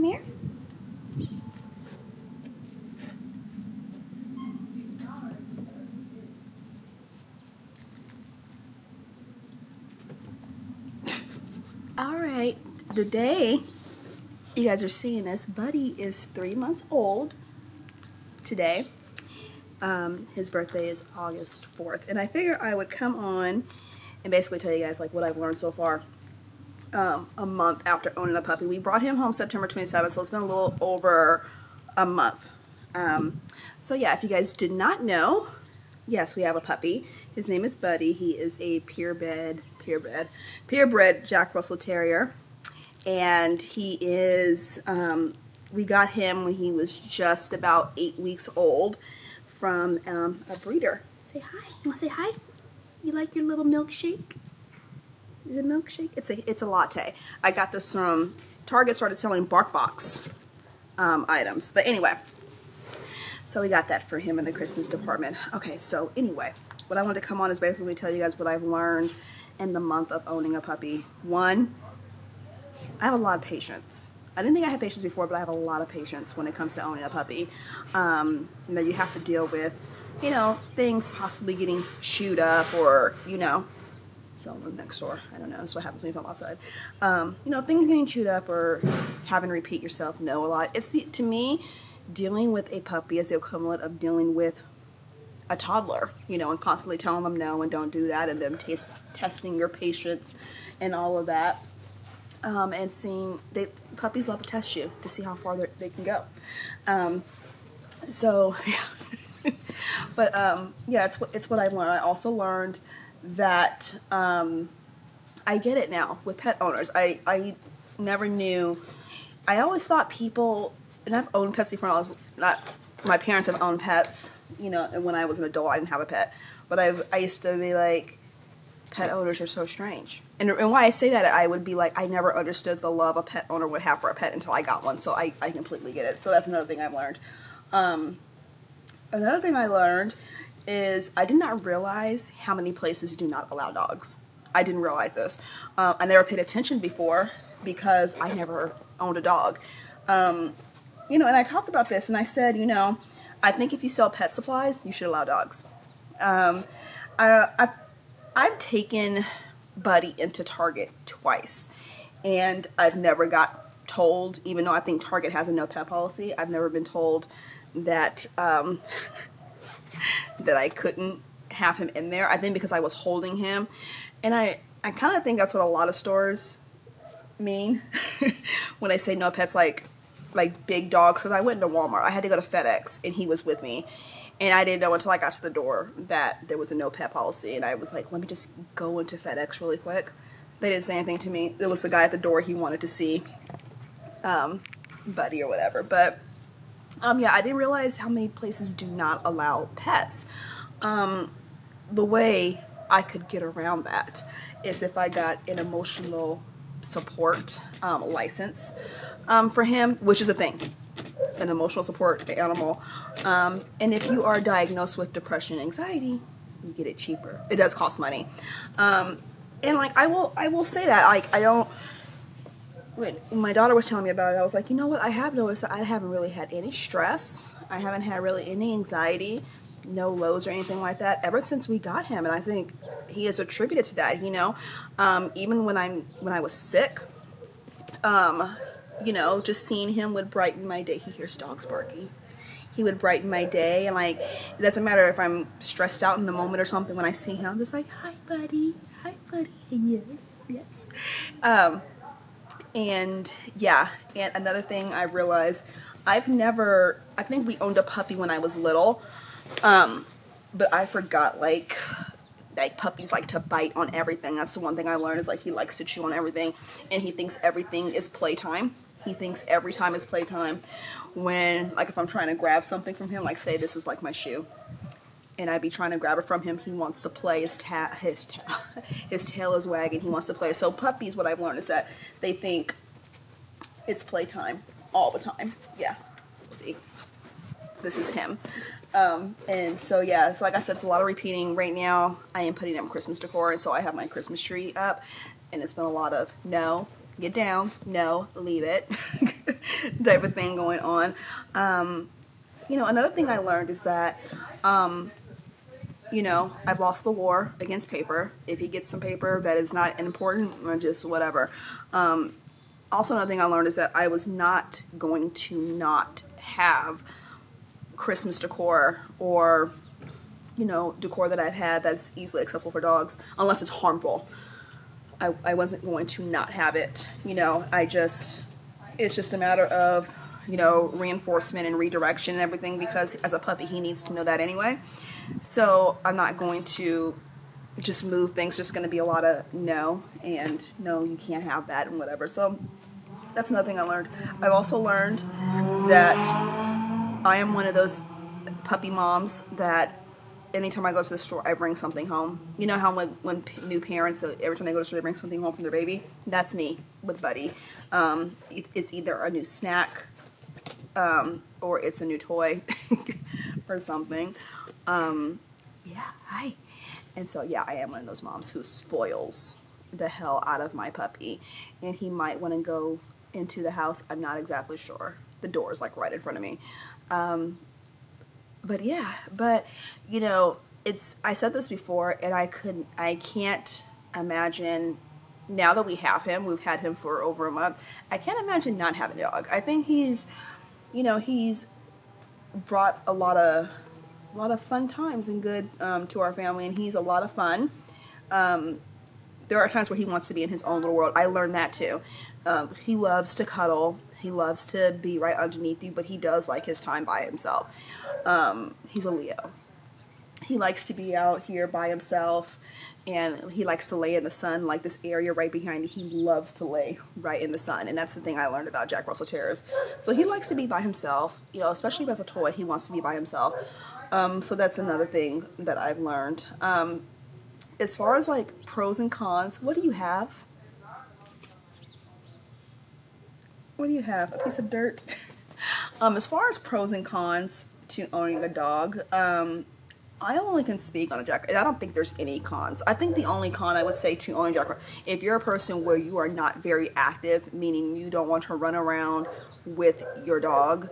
Come here. All right, the day you guys are seeing this, Buddy is 3 months old today. His birthday is August 4th, and I figured I would come on and basically tell you guys like what I've learned so far. A month after owning a puppy. We brought him home September 27th, so it's been a little over a month. So yeah, if you guys did not know, yes, we have a puppy. His name is Buddy. He is a purebred Jack Russell Terrier, and he is, we got him when he was just about 8 weeks old from a breeder. Say hi. You want to say hi? You like your little milkshake? Is it a milkshake? It's a latte. I got this from Target. Started selling BarkBox items. But anyway, so we got that for him in the Christmas department. Okay, so anyway, what I wanted to come on is basically tell you guys what I've learned in the month of owning a puppy. One, I have a lot of patience. I didn't think I had patience before, but I have a lot of patience when it comes to owning a puppy. That you have to deal with, you know, things possibly getting chewed up or, you know, someone next door. I don't know. That's what happens when you come outside. You know, things getting chewed up or having to repeat yourself no a lot. To me, dealing with a puppy is the equivalent of dealing with a toddler, you know, and constantly telling them no and don't do that, and them testing your patience and all of that. And seeing, puppies love to test you to see how far they can go. So, yeah. But, yeah, it's what I've learned. I also learned that I get it now with pet owners. I never knew. I always thought people, and I've owned pets before. My parents have owned pets, you know, and when I was an adult, I didn't have a pet. But I used to be like, pet owners are so strange. And why I say that, I would be like, I never understood the love a pet owner would have for a pet until I got one. So I completely get it. So that's another thing I've learned. Another thing I learned is I did not realize how many places do not allow dogs. I didn't realize this. I never paid attention before because I never owned a dog. You know, and I talked about this and I said, you know, I think if you sell pet supplies, you should allow dogs. I've taken Buddy into Target twice, and I've never got told, even though I think Target has a no pet policy, I've never been told that that I couldn't have him in there. I think because I was holding him, and I kind of think that's what a lot of stores mean when I say no pets, like big dogs. Because I went to Walmart, I had to go to FedEx, and he was with me. And I didn't know until I got to the door that there was a no pet policy. And I was like, let me just go into FedEx really quick. They didn't say anything to me. It was the guy at the door. He wanted to see Buddy or whatever. But, yeah, I didn't realize how many places do not allow pets. The way I could get around that is if I got an emotional support license for him, which is a thing. An emotional support animal, and if you are diagnosed with depression, anxiety, you get it cheaper. It does cost money, and like I will say that, like, I don't. When my daughter was telling me about it, I was like, you know what? I have noticed that I haven't really had any stress. I haven't had really any anxiety, no lows or anything like that ever since we got him, and I think he is attributed to that. You know, even when I was sick. You know, just seeing him would brighten my day. He hears dogs barking. He would brighten my day, and like, it doesn't matter if I'm stressed out in the moment or something. When I see him, I'm just like, hi, buddy. Hi, buddy. Yes, yes. And yeah, and another thing I realized, I think we owned a puppy when I was little, but I forgot, like puppies like to bite on everything. That's the one thing I learned, is like he likes to chew on everything, and he thinks everything is playtime. He thinks every time is playtime. When, like, if I'm trying to grab something from him, like say this is like my shoe, and I'd be trying to grab it from him, he wants to play. His tail is wagging. He wants to play. So puppies, what I've learned is that they think it's playtime all the time. Yeah, see, this is him. And so yeah, so like I said, it's a lot of repeating. Right now I am putting up Christmas decor, and so I have my Christmas tree up, and it's been a lot of no, get down, no, leave it. type of thing going on. You know, another thing I learned is that, you know, I've lost the war against paper. If he gets some paper that is not important, or just whatever. Also, another thing I learned is that I was not going to not have Christmas decor or, you know, decor that I've had that's easily accessible for dogs, unless it's harmful. I wasn't going to not have it. You know, it's just a matter of, you know, reinforcement and redirection and everything, because as a puppy he needs to know that anyway. So I'm not going to just move things. There's going to be a lot of no, and no, you can't have that and whatever. So that's another thing I learned. I've also learned that I am one of those puppy moms that anytime I go to the store, I bring something home. You know how when new parents, every time they go to the store, they bring something home from their baby? That's me with Buddy. It's either a new snack, or it's a new toy or something. Yeah, hi. And so, yeah, I am one of those moms who spoils the hell out of my puppy. And he might want to go into the house. I'm not exactly sure. The door is like right in front of me. But yeah, you know, I said this before, and I can't imagine, now that we have him, we've had him for over a month, I can't imagine not having a dog. I think he's brought a lot of fun times and good to our family, and he's a lot of fun. There are times where he wants to be in his own little world. I learned that too. He loves to cuddle. He loves to be right underneath you, but he does like his time by himself. He's a Leo. He likes to be out here by himself, and he likes to lay in the sun, like this area right behind me. He loves to lay right in the sun, and that's the thing I learned about Jack Russell Terriers. So he likes to be by himself, you know, especially as a toy, he wants to be by himself. So that's another thing that I've learned. As far as like pros and cons, what do you have? What do you have? A piece of dirt? As far as pros and cons to owning a dog, I only can speak on a Jack, and I don't think there's any cons. I think the only con I would say to owning a Jack, if you're a person where you are not very active, meaning you don't want to run around with your dog,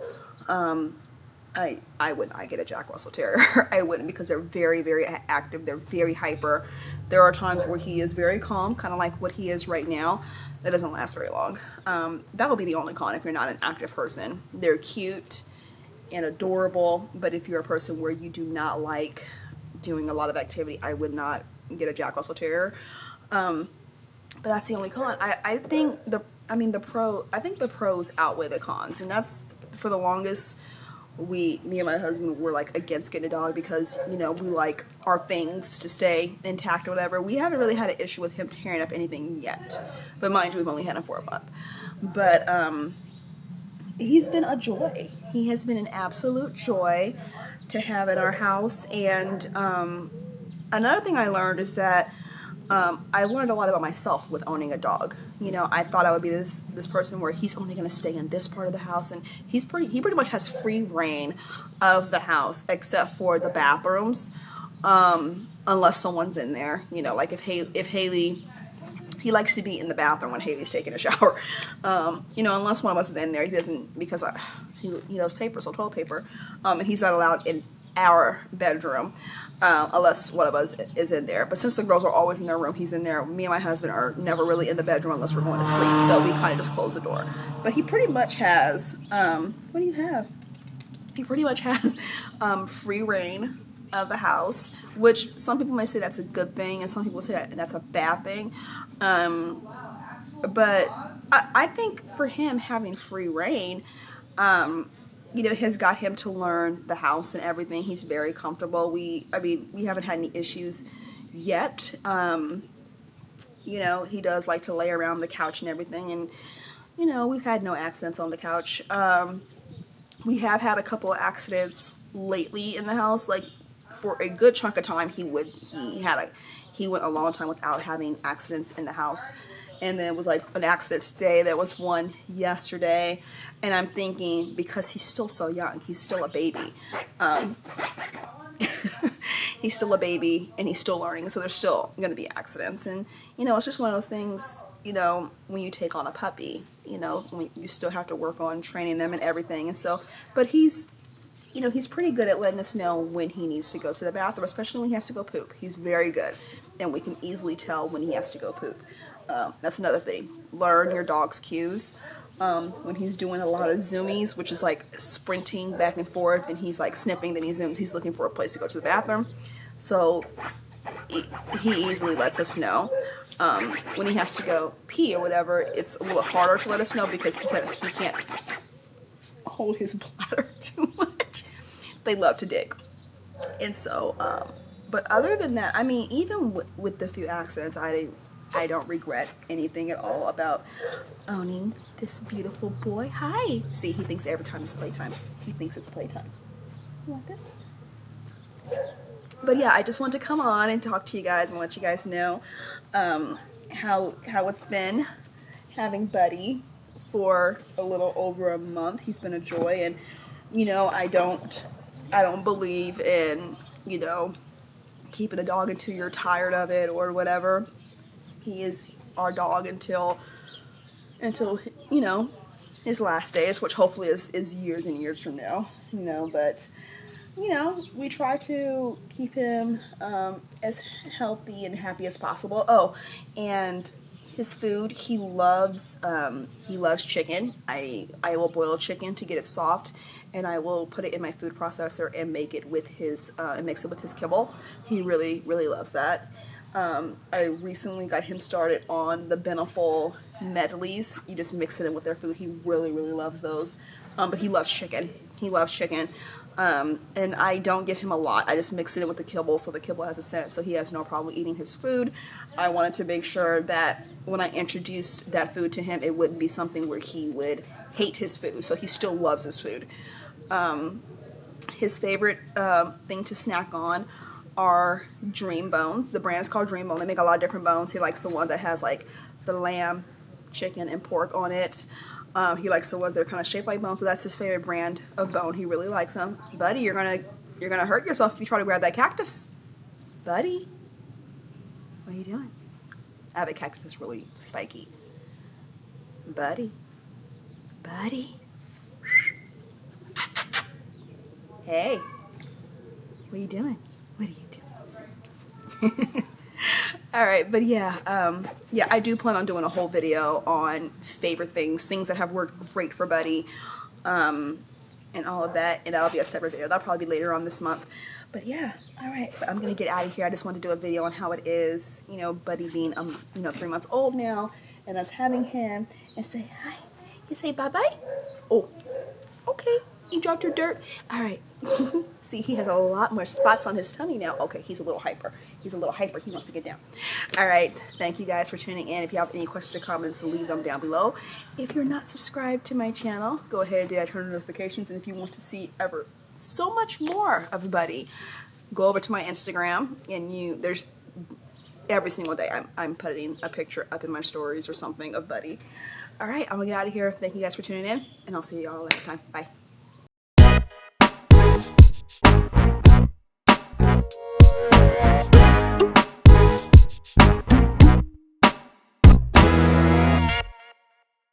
I would not get a Jack Russell Terrier. I wouldn't, because they're very, very active. They're very hyper. There are times where he is very calm, kind of like what he is right now. That doesn't last very long. That would be the only con if you're not an active person. They're cute and adorable, but if you're a person where you do not like doing a lot of activity, I would not get a Jack Russell Terrier. But that's the only con. I think the pros outweigh the cons, and that's, for the longest, me and my husband were like against getting a dog because, you know, we like our things to stay intact or whatever. We haven't really had an issue with him tearing up anything yet, but mind you, we've only had him for a month. But he's been a joy. He has been an absolute joy to have in our house. And another thing I learned is that I learned a lot about myself with owning a dog. You know, I thought I would be this person where he's only going to stay in this part of the house, and he pretty much has free reign of the house except for the bathrooms, unless someone's in there. You know, like if Haley, he likes to be in the bathroom when Haley's taking a shower. You know, unless one of us is in there, he doesn't, because he loves paper, so toilet paper, and he's not allowed in our bedroom. Unless one of us is in there. But since the girls are always in their room, he's in there. Me and my husband are never really in the bedroom unless we're going to sleep, so we kind of just close the door. But he pretty much has, what do you have? He pretty much has free reign of the house, which some people may say that's a good thing, and some people say that's a bad thing. But I think for him having free reign, you know, has got him to learn the house and everything. He's very comfortable. We haven't had any issues yet. You know, he does like to lay around the couch and everything, and, you know, we've had no accidents on the couch. We have had a couple of accidents lately in the house. Like, for a good chunk of time, he went a long time without having accidents in the house. And then it was like an accident today. There was one yesterday. And I'm thinking, because he's still so young, he's still a baby. He's still a baby, and he's still learning, so there's still going to be accidents. And, you know, it's just one of those things, you know, when you take on a puppy, you know, you still have to work on training them and everything. And so, but he's, you know, he's pretty good at letting us know when he needs to go to the bathroom, especially when he has to go poop. He's very good, and we can easily tell when he has to go poop. That's another thing. Learn your dog's cues. When he's doing a lot of zoomies, which is like sprinting back and forth, and he's like sniffing, then he zooms, he's looking for a place to go to the bathroom. So he easily lets us know. When he has to go pee or whatever, it's a little harder to let us know because he can't hold his bladder too much. They love to dig. And so, but other than that, I mean, even with the few accidents, I don't regret anything at all about owning this beautiful boy. Hi! See, he thinks every time it's playtime. He thinks it's playtime. You want this? But yeah, I just wanted to come on and talk to you guys and let you guys know how it's been having Buddy for a little over a month. He's been a joy, and you know, I don't believe in, you know, keeping a dog until you're tired of it or whatever. He is our dog until you know, his last days, which hopefully is years and years from now, you know. But you know, we try to keep him as healthy and happy as possible. Oh, and his food, he loves chicken. I will boil chicken to get it soft, and I will put it in my food processor and make it with his mix it with his kibble. He really loves that. I recently got him started on the Beneful medleys. You just mix it in with their food. He really loves those. But he loves chicken. He loves chicken. And I don't give him a lot. I just mix it in with the kibble so the kibble has a scent, so he has no problem eating his food. I wanted to make sure that when I introduced that food to him, it wouldn't be something where he would hate his food. So he still loves his food. His favorite thing to snack on are Dream Bones. The brand is called Dream Bone. They make a lot of different bones. He likes the one that has like the lamb, chicken, and pork on it. He likes the ones that are kind of shaped like bones, so that's his favorite brand of bone. He really likes them. Buddy, you're gonna hurt yourself if you try to grab that cactus. Buddy, what are you doing? I have a cactus that's really spiky. Buddy. Hey, what are you doing? What are you doing? All right, but yeah, yeah, I do plan on doing a whole video on favorite things that have worked great for Buddy, and all of that, and that'll be a separate video. That'll probably be later on this month. But yeah, all right, but I'm gonna get out of here. I just wanted to do a video on how it is, you know, Buddy being, you know, 3 months old now, and us having him, and say hi. You say bye-bye? Oh, okay. You dropped your dirt. All right. See, he has a lot more spots on his tummy now. Okay, he's a little hyper. He wants to get down. All right. Thank you guys for tuning in. If you have any questions or comments, leave them down below. If you're not subscribed to my channel, go ahead and do that, turn on notifications. And if you want to see ever so much more of Buddy, go over to my Instagram, and there's every single day I'm putting a picture up in my stories or something of Buddy. All right, I'm gonna get out of here. Thank you guys for tuning in, and I'll see you all next time. Bye.